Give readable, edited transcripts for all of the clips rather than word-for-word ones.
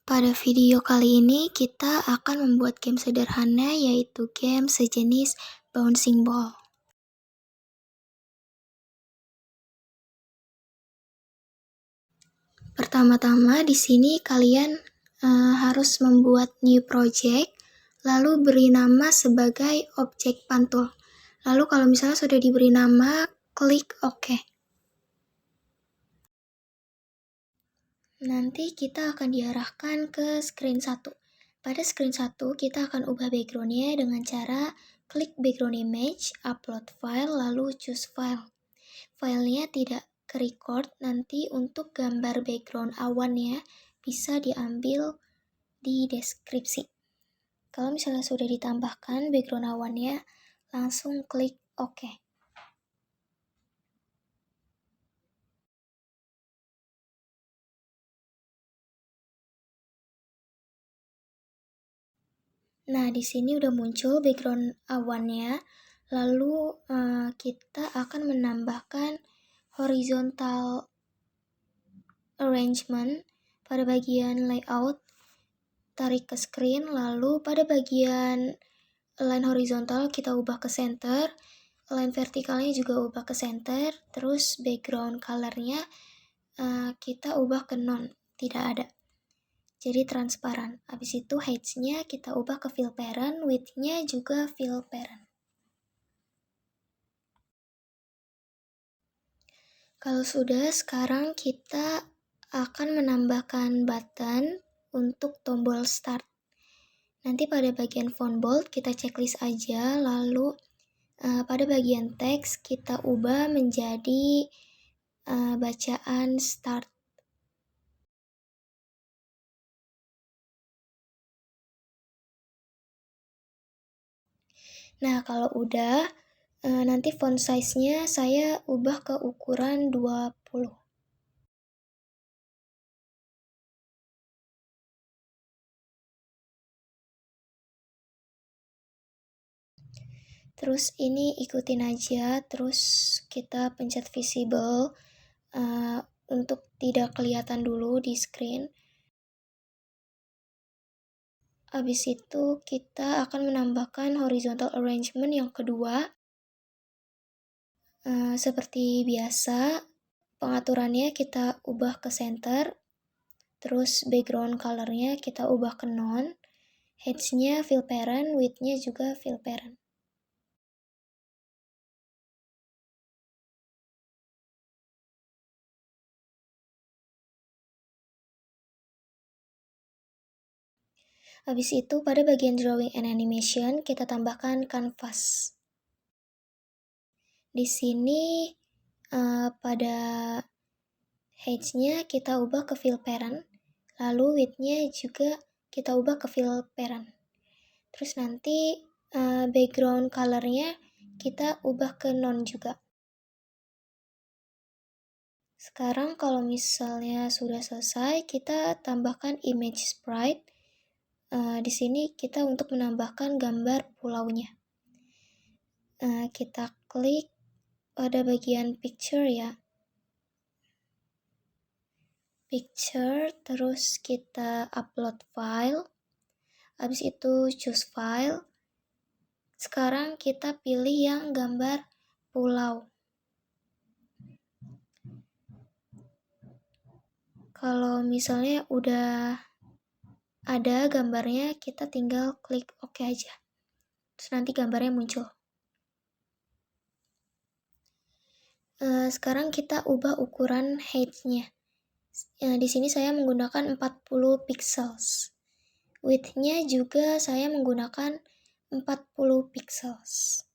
Pada video kali ini kita akan membuat game sederhana, yaitu game sejenis bouncing ball. Pertama-tama di sini kalian harus membuat new project, lalu beri nama sebagai objek pantul. Lalu kalau misalnya sudah diberi nama, klik OK. Nanti kita akan diarahkan ke screen 1. Pada screen 1, kita akan ubah background-nya dengan cara klik background image, upload file, lalu choose file. Filenya tidak ke-record, nanti untuk gambar background awannya bisa diambil di deskripsi. Kalau misalnya sudah ditambahkan background awannya, langsung klik OK. Nah, di sini udah muncul background awannya. Lalu kita akan menambahkan horizontal arrangement pada bagian layout, tarik ke screen, lalu pada bagian line horizontal kita ubah ke center, line vertikalnya juga ubah ke center, terus background colornya kita ubah ke non, tidak ada. Jadi transparan. Habis itu height-nya kita ubah ke fill parent, width-nya juga fill parent. Kalau sudah, sekarang kita akan menambahkan button untuk tombol start. Nanti pada bagian font bold kita checklist aja, lalu pada bagian teks kita ubah menjadi bacaan start. Nah, kalau udah, nanti font size-nya saya ubah ke ukuran 20. Terus ini ikutin aja, terus kita pencet visible untuk tidak kelihatan dulu di screen. Habis itu kita akan menambahkan horizontal arrangement yang kedua. Seperti biasa, pengaturannya kita ubah ke center, terus background colornya kita ubah ke non, height-nya fill parent, width-nya juga fill parent. Habis itu pada bagian drawing and animation kita tambahkan canvas. Di sini pada height-nya kita ubah ke fill parent, lalu width-nya juga kita ubah ke fill parent. Terus nanti background color-nya kita ubah ke non juga. Sekarang kalau misalnya sudah selesai, kita tambahkan image sprite. Di sini kita untuk menambahkan gambar pulaunya. Kita klik pada bagian picture ya. Picture, terus kita upload file. Habis itu choose file. Sekarang kita pilih yang gambar pulau. Kalau misalnya udah ada gambarnya, kita tinggal klik OK aja. Terus nanti gambarnya muncul. Sekarang kita ubah ukuran height-nya. Di sini saya menggunakan 40 pixels. Width-nya juga saya menggunakan 40 pixels.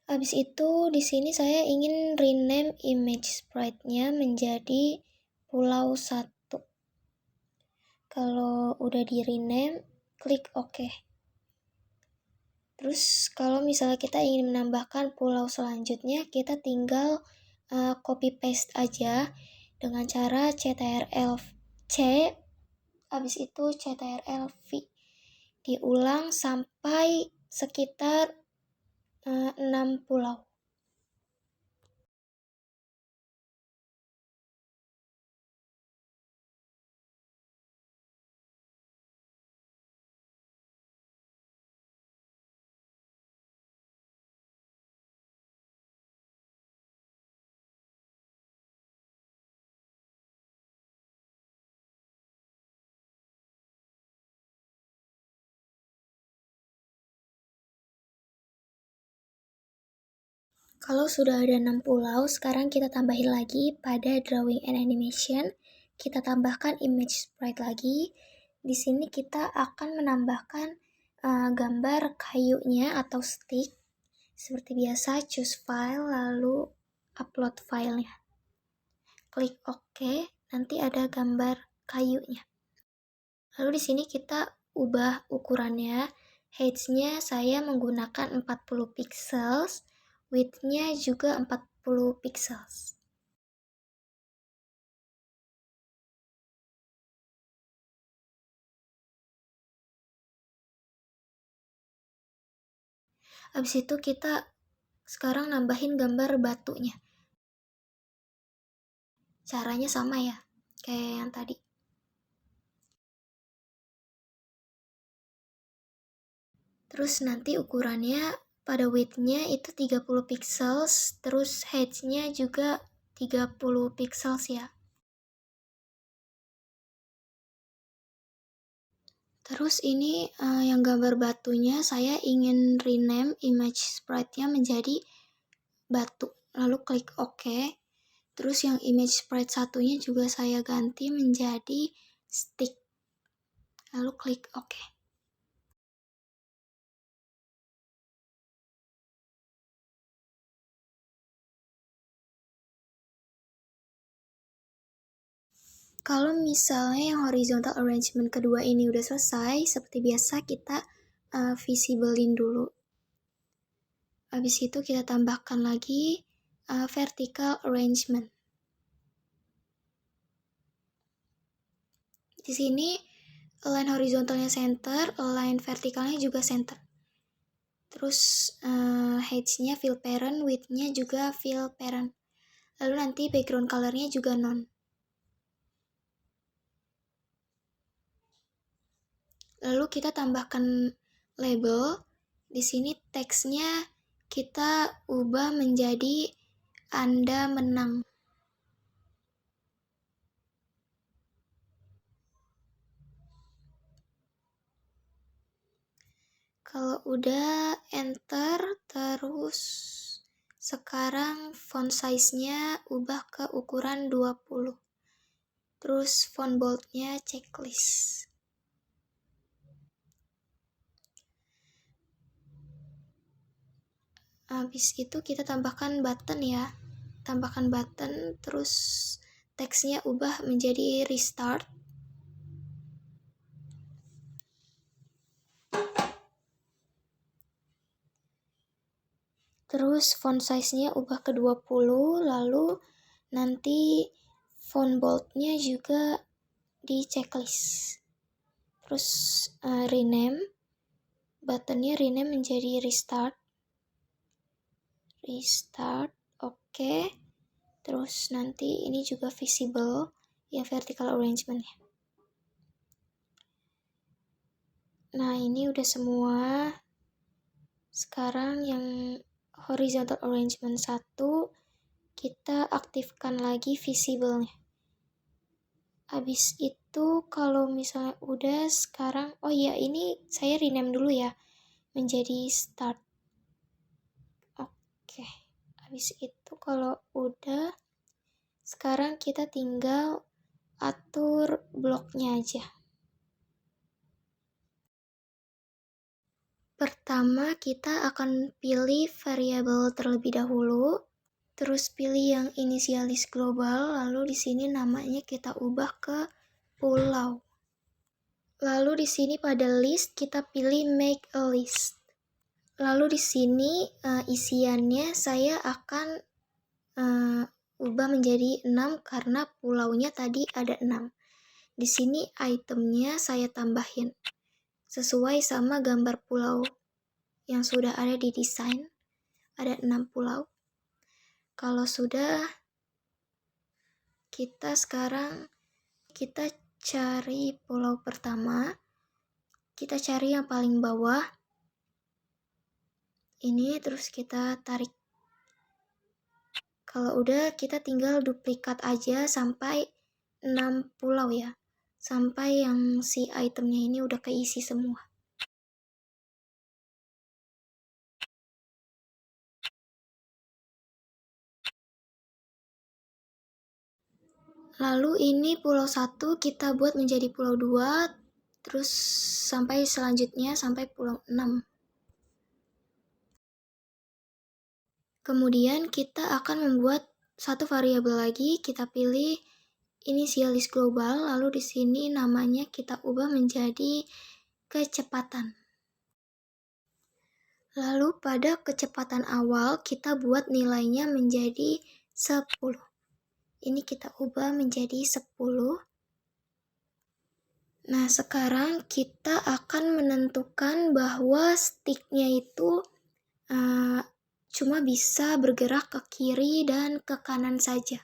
Habis itu di sini saya ingin rename image sprite-nya menjadi pulau 1. Kalau udah di rename, klik OK. Terus kalau misalnya kita ingin menambahkan pulau selanjutnya, kita tinggal copy paste aja dengan cara CTRL C, habis itu CTRL V. diulang sampai sekitar 6 pulau. Kalau sudah ada 6 pulau, sekarang kita tambahin lagi pada drawing and animation. Kita tambahkan image sprite lagi. Di sini kita akan menambahkan gambar kayunya atau stick. Seperti biasa, choose file, lalu upload filenya. Klik OK, nanti ada gambar kayunya. Lalu di sini kita ubah ukurannya. Height-nya saya menggunakan 40 pixels, width-nya juga 40 pixels. Habis itu kita sekarang nambahin gambar batunya. Caranya sama ya, kayak yang tadi. Terus nanti ukurannya pada width-nya itu 30 pixels, terus height-nya juga 30 pixels ya. Terus ini yang gambar batunya saya ingin rename image sprite-nya menjadi batu. Lalu klik OK. Terus yang image sprite satunya juga saya ganti menjadi stick. Lalu klik OK. Kalau misalnya yang horizontal arrangement kedua ini udah selesai, seperti biasa kita visiblein dulu. Habis itu kita tambahkan lagi vertical arrangement. Di sini align horizontalnya center, align vertikalnya juga center. Terus height-nya fill parent, width-nya juga fill parent. Lalu nanti background color-nya juga non. Lalu kita tambahkan label. Di sini teksnya kita ubah menjadi Anda menang. Kalau udah enter, terus sekarang font size-nya ubah ke ukuran 20. Terus font bold-nya checklist. Habis itu kita tambahkan button ya. Tambahkan button, terus teksnya ubah menjadi restart. Terus font size-nya ubah ke 20, lalu nanti font bold-nya juga di checklist. Terus rename, buttonnya rename menjadi restart. Oke. Terus nanti ini juga visible, ya vertical arrangement-nya. Nah ini udah semua. Sekarang yang horizontal arrangement 1 kita aktifkan lagi visible-nya. Habis itu kalau misalnya udah sekarang, oh ya ini saya rename dulu ya menjadi start. Oke. Habis itu kalau udah, sekarang kita tinggal atur bloknya aja. Pertama kita akan pilih variabel terlebih dahulu. Terus pilih yang inisialis global, lalu di sini namanya kita ubah ke pulau. Lalu di sini pada list kita pilih make a list. Lalu di sini isiannya saya akan ubah menjadi 6 karena pulaunya tadi ada 6. Di sini itemnya saya tambahin. sesuai sama gambar pulau yang sudah ada di desain. Ada 6 pulau. Kalau sudah, kita cari pulau pertama. Kita cari yang paling bawah. Ini terus kita tarik. Kalau udah, kita tinggal duplikat aja sampai 6 pulau ya. Sampai yang si itemnya ini udah keisi semua. Lalu ini pulau 1 kita buat menjadi pulau 2, terus sampai selanjutnya sampai pulau 6. Kemudian kita akan membuat satu variabel lagi, kita pilih initialis global, lalu di sini namanya kita ubah menjadi kecepatan. Lalu pada kecepatan awal kita buat nilainya menjadi 10. Ini kita ubah menjadi 10. Nah, sekarang kita akan menentukan bahwa sticknya itu cuma bisa bergerak ke kiri dan ke kanan saja.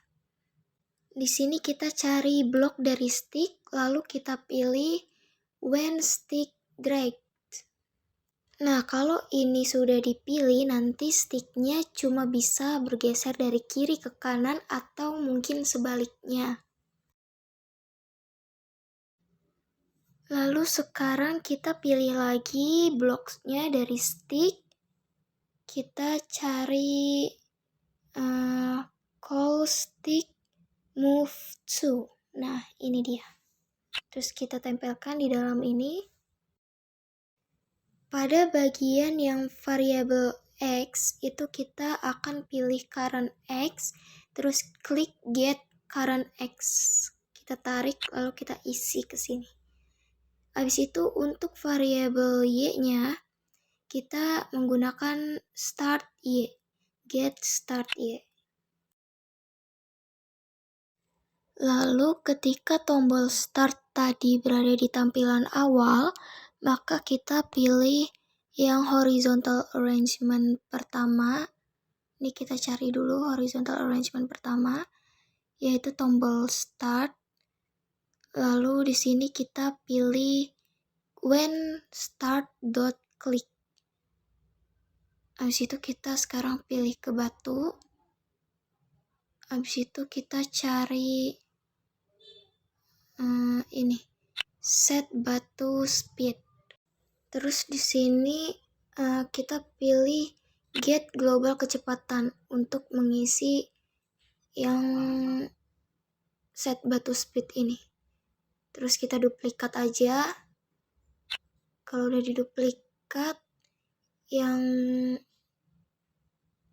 Di sini kita cari blok dari stick, lalu kita pilih when stick dragged. Nah, kalau ini sudah dipilih, nanti sticknya cuma bisa bergeser dari kiri ke kanan atau mungkin sebaliknya. Lalu sekarang kita pilih lagi bloknya dari stick. Kita cari call stick move to. Nah, ini dia. Terus kita tempelkan di dalam ini. Pada bagian yang variabel X, itu kita akan pilih current X, terus klik get current X. Kita tarik, lalu kita isi ke sini. Habis itu untuk variabel Y-nya, kita menggunakan start Y, get start Y. Lalu ketika tombol start tadi berada di tampilan awal, maka kita pilih yang horizontal arrangement pertama. Ini kita cari dulu horizontal arrangement pertama, yaitu tombol start. Lalu di sini kita pilih when start dot click. Habis itu kita sekarang pilih ke batu. Habis itu kita cari ini set batu speed. Terus di sini kita pilih get global kecepatan untuk mengisi yang set batu speed ini. Terus kita duplikat aja. Kalau udah diduplikat, yang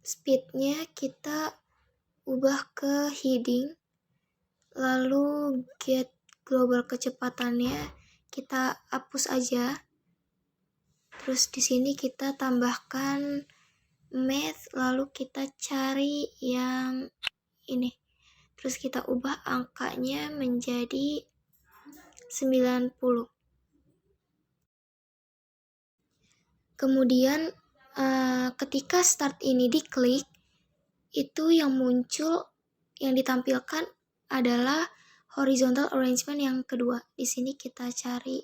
speednya kita ubah ke heading. Lalu get global kecepatannya kita hapus aja. Terus di sini kita tambahkan math, lalu kita cari yang ini. Terus kita ubah angkanya menjadi 90. Kemudian ketika start ini diklik, itu yang muncul, yang ditampilkan adalah horizontal arrangement yang kedua. Di sini kita cari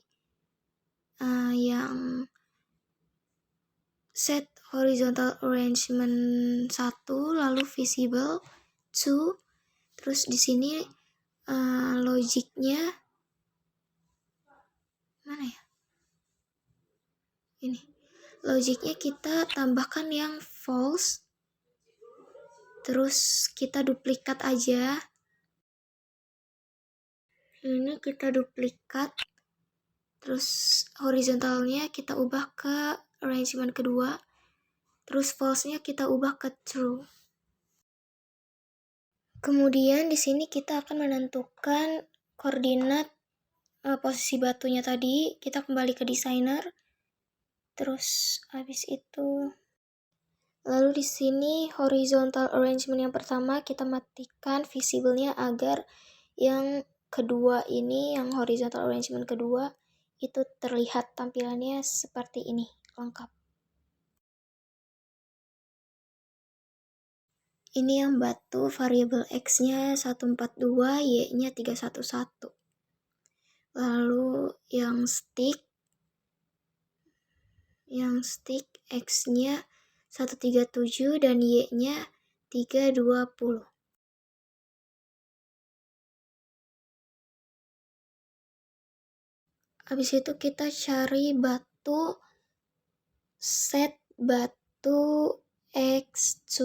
yang set horizontal arrangement 1, lalu visible 2. Terus di sini logiknya mana ya? Ini. Logiknya kita tambahkan yang false. Terus kita duplikat aja. Ini kita duplikat. Terus horizontalnya kita ubah ke arrangement kedua. Terus false-nya kita ubah ke true. Kemudian di sini kita akan menentukan koordinat posisi batunya tadi. Kita kembali ke designer. Terus habis itu, lalu di sini horizontal arrangement yang pertama kita matikan visible-nya agar yang kedua ini, yang horizontal arrangement kedua itu terlihat tampilannya seperti ini, lengkap. Ini yang batu, variabel X-nya 142, Y-nya 311. Lalu yang stick X-nya 137 dan Y-nya 320. Habis itu kita cari batu, set batu X2.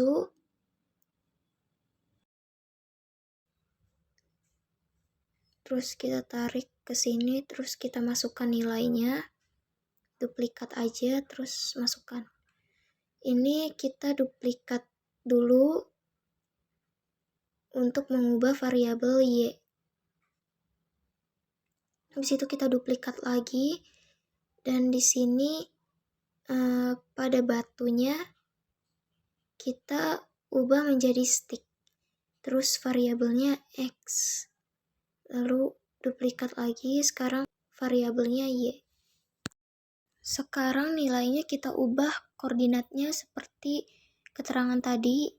Terus kita tarik ke sini, terus kita masukkan nilainya. Duplikat aja, terus masukkan. Ini kita duplikat dulu untuk mengubah variabel Y. Habis itu kita duplikat lagi, dan di sini pada batunya kita ubah menjadi stick. Terus variabelnya X. Lalu duplikat lagi, sekarang variabelnya Y. Sekarang nilainya kita ubah koordinatnya seperti keterangan tadi.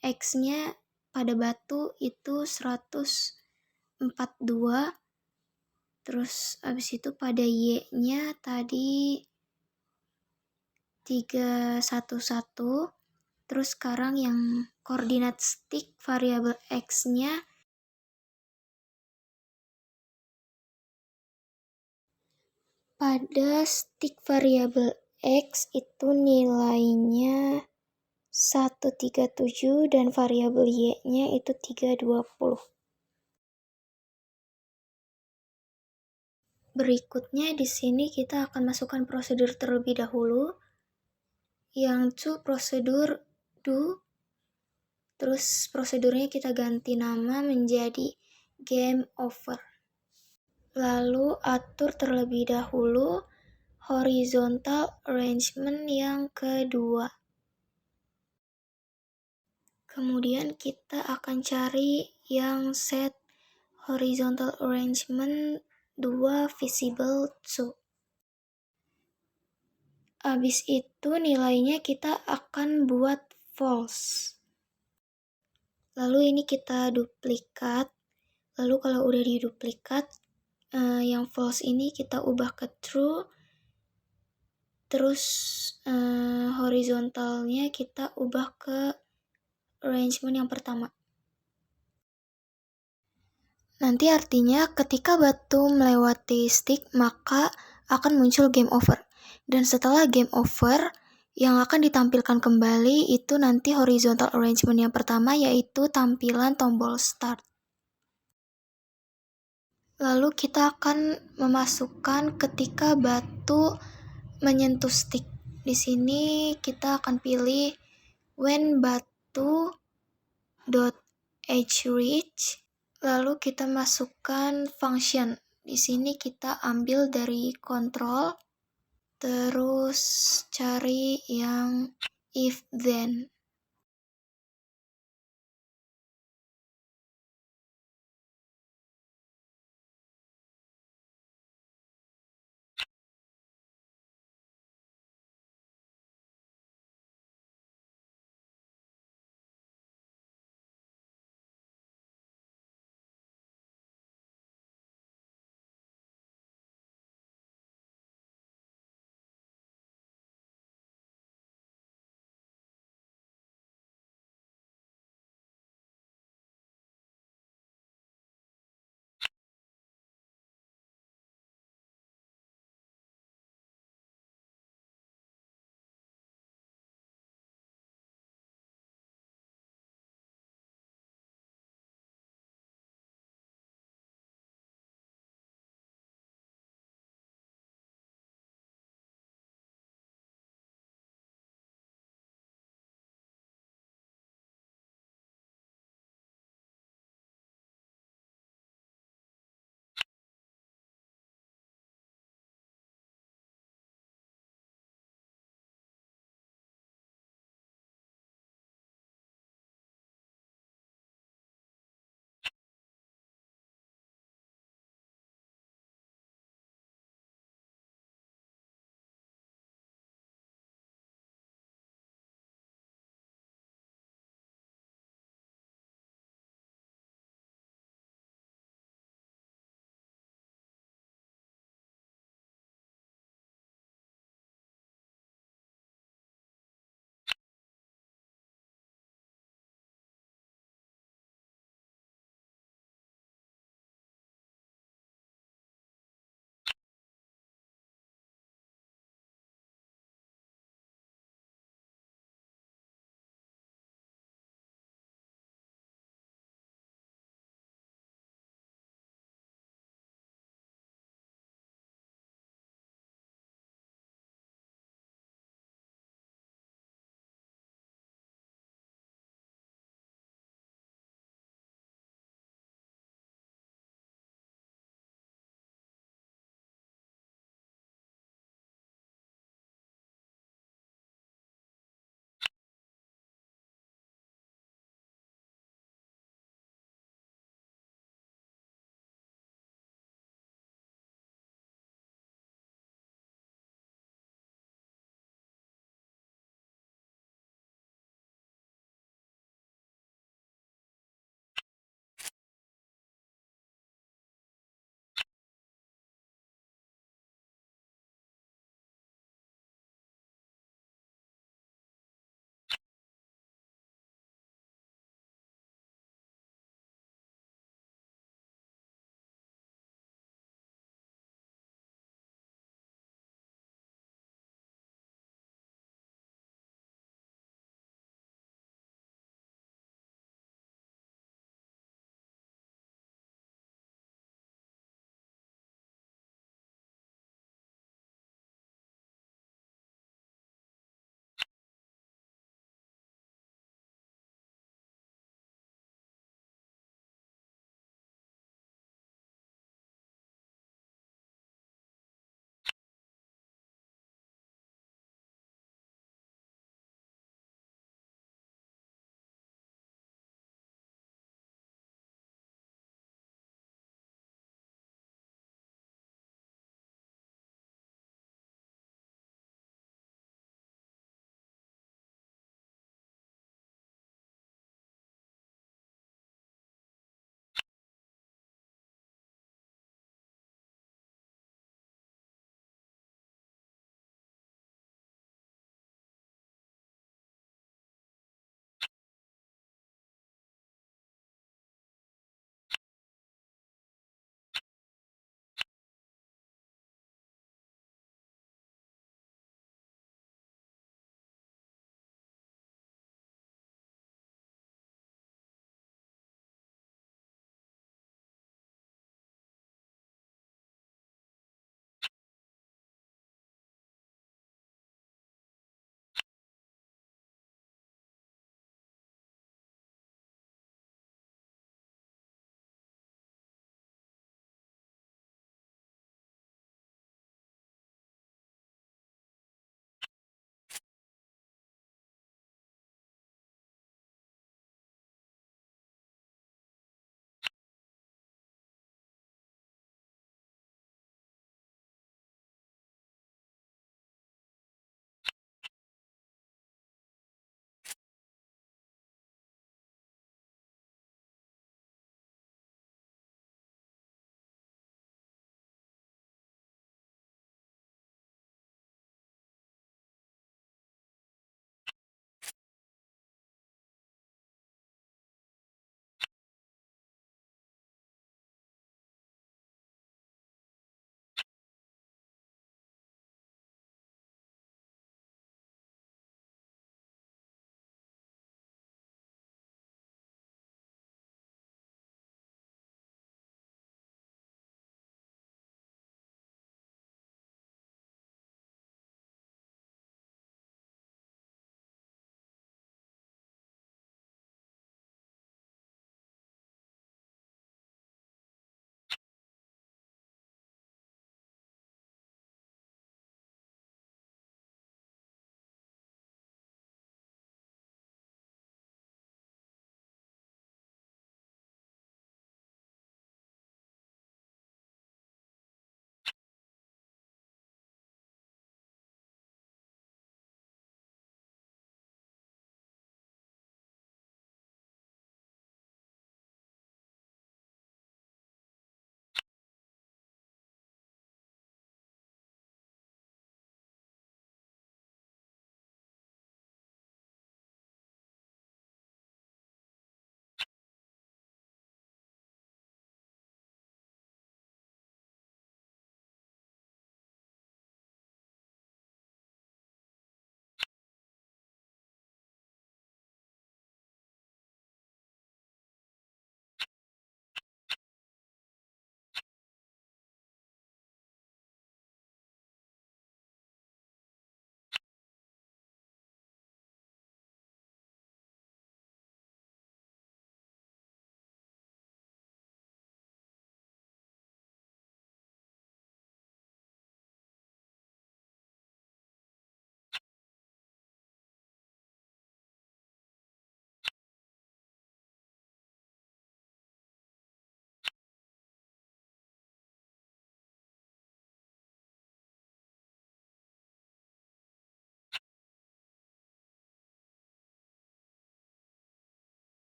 X-nya pada batu itu 142. Terus habis itu pada Y-nya tadi 311. Terus sekarang yang koordinat stick variabel X-nya pada stick variabel X itu nilainya 137 dan variabel Y-nya itu 320. Berikutnya di sini kita akan masukkan prosedur terlebih dahulu. Yang to prosedur do. Terus prosedurnya kita ganti nama menjadi game over. Lalu atur terlebih dahulu horizontal arrangement yang kedua. Kemudian kita akan cari yang set horizontal arrangement 2 visible to. Habis itu nilainya kita akan buat false. Lalu ini kita duplikat. Lalu kalau udah diduplikat, yang false ini kita ubah ke true. Terus horizontalnya kita ubah ke arrangement yang pertama. Nanti artinya ketika batu melewati stick, maka akan muncul game over. Dan setelah game over, yang akan ditampilkan kembali itu nanti horizontal arrangement yang pertama, yaitu tampilan tombol start. Lalu kita akan memasukkan ketika batu menyentuh stick. Di sini kita akan pilih when batu dot edge reach. Lalu kita masukkan function. Di sini kita ambil dari control, terus cari yang if then.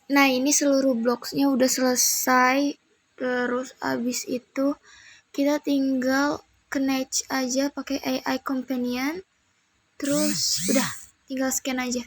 Nah, ini seluruh blocksnya udah selesai. Terus abis itu kita tinggal connect aja pakai AI Companion. Terus udah, tinggal scan aja.